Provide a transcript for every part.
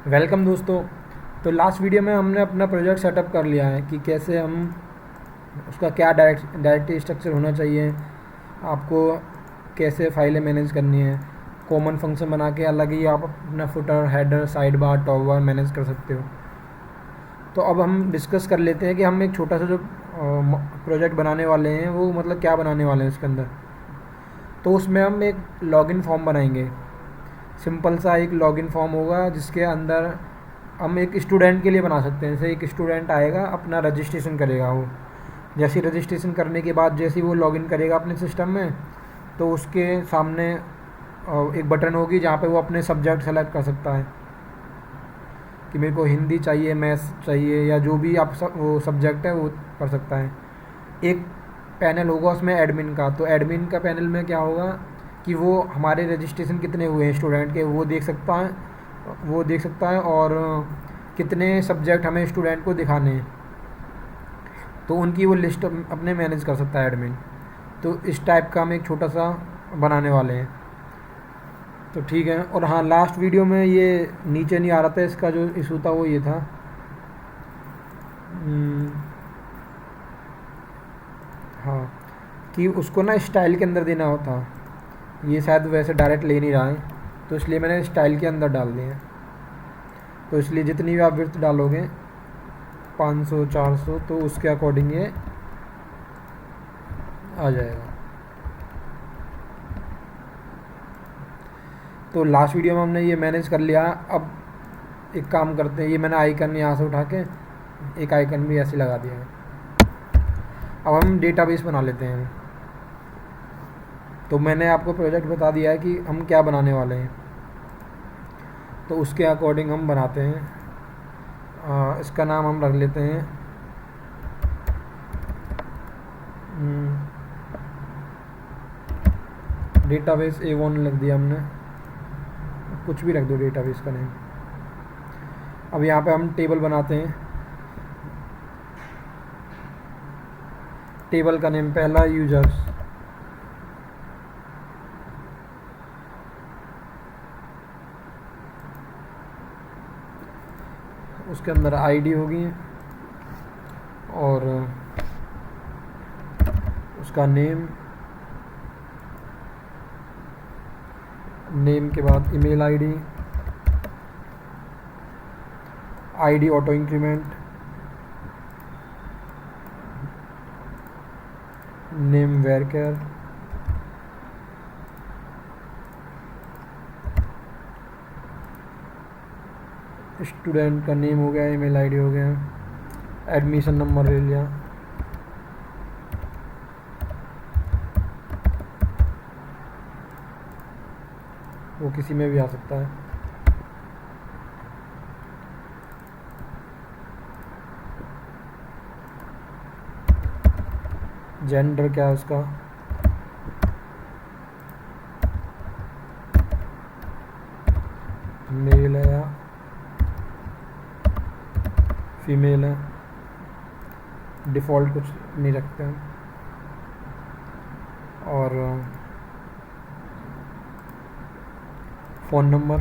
Welcome दोस्तों। तो last video में हमने अपना प्रोजेक्ट सेटअप कर लिया है कि कैसे हम उसका क्या डायरेक्टरी स्ट्रक्चर होना चाहिए, आपको कैसे फाइलें मैनेज करनी है। कॉमन फंक्शन बना के अलग ही आप अपना footer, header, side bar, top बार मैनेज कर सकते हो। तो अब हम डिस्कस कर लेते हैं कि हम एक छोटा सा जो प्रोजेक्ट बनाने वाले हैं वो मतलब क्या बनाने वाले हैं उसके अंदर। तो उसमें हम एक लॉगिन फॉर्म बनाएंगे। सिंपल सा एक लॉगिन फॉर्म होगा जिसके अंदर हम एक स्टूडेंट के लिए बना सकते हैं। जैसे एक स्टूडेंट आएगा, अपना रजिस्ट्रेशन करेगा। वो जैसे रजिस्ट्रेशन करने के बाद जैसे ही वो लॉगिन करेगा अपने सिस्टम में, तो उसके सामने एक बटन होगी जहाँ पे वो अपने सब्जेक्ट सेलेक्ट कर सकता है कि मेरे को हिंदी चाहिए, मैथ्स चाहिए, या जो भी आप वो सब्जेक्ट है वो कर सकता है। एक पैनल होगा उसमें एडमिन का। तो एडमिन का पैनल में क्या होगा कि वो हमारे रजिस्ट्रेशन कितने हुए हैं स्टूडेंट के वो देख सकता है और कितने सब्जेक्ट हमें स्टूडेंट को दिखाने हैं, तो उनकी वो लिस्ट अपने मैनेज कर सकता है एडमिन। तो इस टाइप का हम एक छोटा सा बनाने वाले हैं। तो ठीक है। और हाँ, लास्ट वीडियो में ये नीचे नहीं आ रहा था, इसका जो इशू था वो ये था, हाँ, कि उसको ना स्टाइल के अंदर देना होता। ये शायद वैसे डायरेक्ट ले नहीं रहा है, तो इसलिए मैंने स्टाइल के अंदर डाल दिया है। तो इसलिए जितनी भी आप विड्थ डालोगे 500 400, तो उसके अकॉर्डिंग ये आ जाएगा। तो लास्ट वीडियो में हमने ये मैनेज कर लिया। अब एक काम करते हैं, ये मैंने आइकन यहाँ से उठा के एक आइकन भी ऐसे लगा दिया है। अब हम डेटाबेस बना लेते हैं। तो मैंने आपको प्रोजेक्ट बता दिया है कि हम क्या बनाने वाले हैं, तो उसके अकॉर्डिंग हम बनाते हैं। इसका नाम हम रख लेते हैं डेटाबेस A1 लिख दिया हमने। कुछ भी रख दो डेटाबेस का नेम। अब यहाँ पे हम टेबल बनाते हैं। टेबल का नेम पहला यूजर्स, उसके अंदर आईडी होगी और उसका नेम के बाद email ID, ID auto increment, name varchar, student का नेम हो गया, ईमेल आईडी हो गया, एडमिशन नंबर ले लिया। वो किसी में भी आ सकता है। जेंडर क्या है उसका, मेल है या फीमेल है। डिफ़ॉल्ट कुछ नहीं रखते हैं। और फ़ोन नंबर,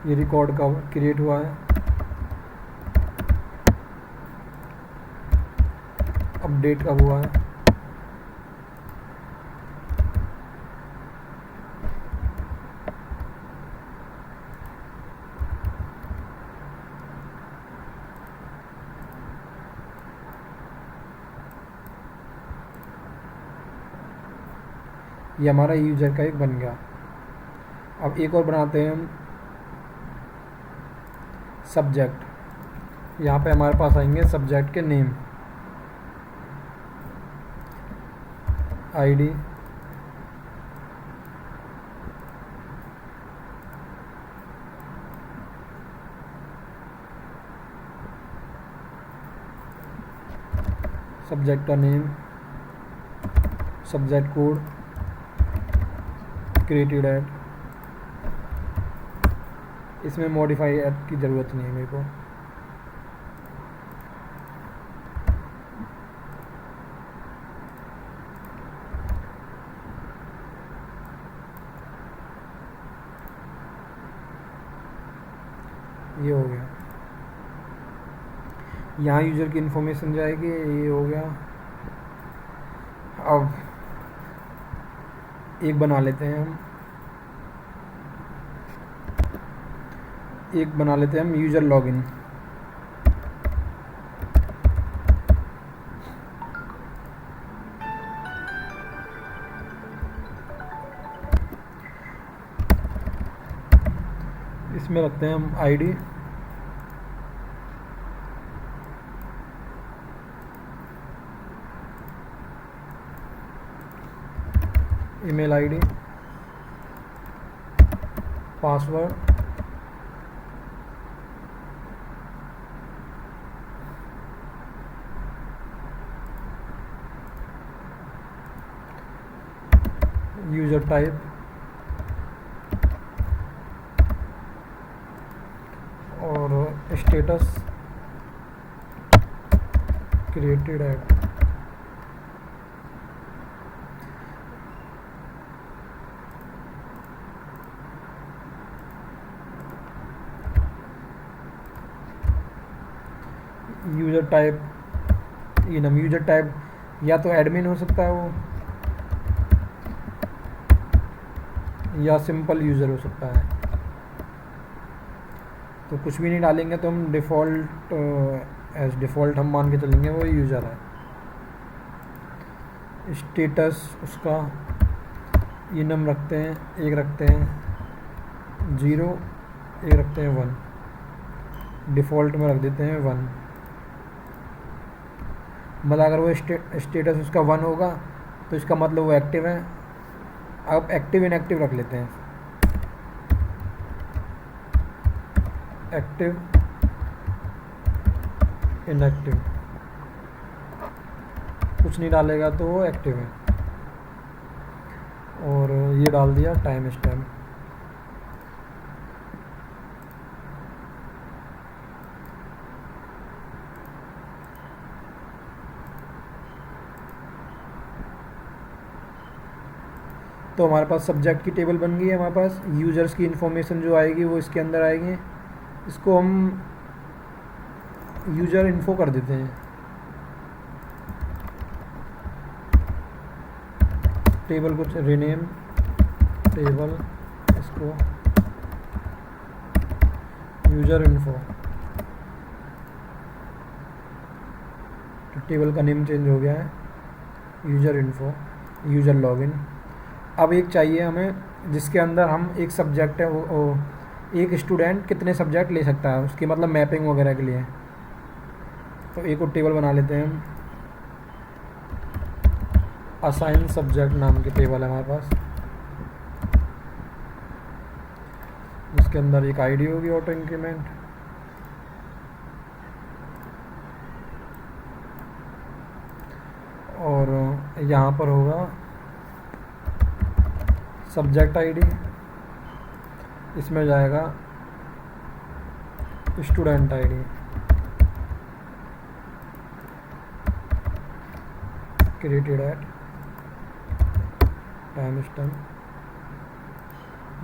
ये रिकॉर्ड कब क्रिएट हुआ है, अपडेट कब हुआ है, ये हमारा यूज़र का एक बन गया। अब एक और बनाते हैं हम, सब्जेक्ट। यहाँ पे हमारे पास आएंगे सब्जेक्ट के नेम, आईडी, सब्जेक्ट का name, subject code, created add. इसमें मॉडिफाई ऐड की ज़रूरत नहीं है मेरे को। ये हो गया। यहाँ यूज़र की इन्फॉर्मेशन जाएगी, ये हो गया। अब एक बना लेते हैं हम यूज़र लॉगिन। इसमें रखते हैं हम ID, email ID, password, user type और status created add. User type, ये नम यूज़र टाइप या तो एडमिन हो सकता है वो, या सिंपल यूज़र हो सकता है। तो कुछ भी नहीं डालेंगे, तो हम डिफ़ॉल्ट एज डिफ़ॉल्ट हम मान के चलेंगे वो यूज़र है। स्टेटस उसका ये नम रखते हैं, एक रखते हैं 0, एक रखते हैं 1, डिफ़ॉल्ट में रख देते हैं 1। मतलब अगर वो स्टेटस उसका 1 होगा तो इसका मतलब वो एक्टिव है। अब एक्टिव इनएक्टिव रख लेते हैं, एक्टिव इनएक्टिव, कुछ नहीं डालेगा तो वो एक्टिव है। और ये डाल दिया टाइम स्टैम्प। तो हमारे पास सब्जेक्ट की टेबल बन गई है। हमारे पास यूज़र्स की इन्फॉर्मेशन जो आएगी वो इसके अंदर आएगी। इसको हम यूज़र इन्फो कर देते हैं। टेबल कुछ रीनेम टेबल, इसको यूज़र इन्फो। तो टेबल का नेम चेंज हो गया है, यूज़र इन्फो, यूज़र लॉगिन। अब एक चाहिए हमें जिसके अंदर हम एक सब्जेक्ट है वो एक स्टूडेंट कितने सब्जेक्ट ले सकता है, उसकी मतलब मैपिंग वगैरह के लिए। तो एक और टेबल बना लेते हैं हम, असाइन सब्जेक्ट नाम की टेबल है हमारे पास, जिसके अंदर एक आईडी होगी ऑटो इंक्रीमेंट, और यहाँ पर होगा सब्जेक्ट आईडी, इसमें जाएगा student ID, created at time stamp.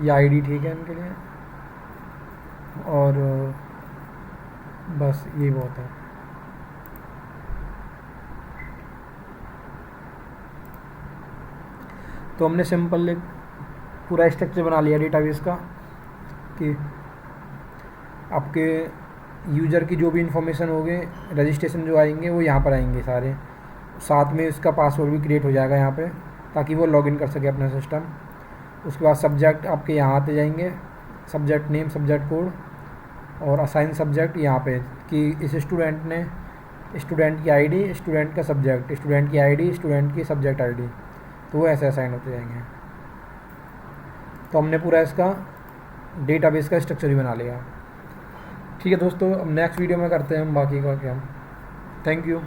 ये आईडी ठीक है इनके लिए, और बस यही बहुत है। तो हमने सिंपल एक पूरा स्ट्रक्चर बना लिया डेटाबेस का कि आपके यूज़र की जो भी इंफॉर्मेशन होगी, रजिस्ट्रेशन जो आएंगे वो यहाँ पर आएंगे सारे, साथ में इसका पासवर्ड भी क्रिएट हो जाएगा यहाँ पे, ताकि वो लॉगिन कर सके अपना सिस्टम। उसके बाद सब्जेक्ट आपके यहाँ आते जाएंगे, सब्जेक्ट नेम, सब्जेक्ट कोड, और असाइन सब्जेक्ट यहाँ पे कि इस स्टूडेंट ने स्टूडेंट की आईडी, स्टूडेंट का सब्जेक्ट, स्टूडेंट की आईडी, स्टूडेंट की सब्जेक्ट आईडी, तो वो ऐसे असाइन होते जाएंगे। तो हमने पूरा इसका डेटाबेस का स्ट्रक्चर ही बना लिया। ठीक है दोस्तों, अब नेक्स्ट वीडियो में करते हैं हम बाकी का क्या। Thank you.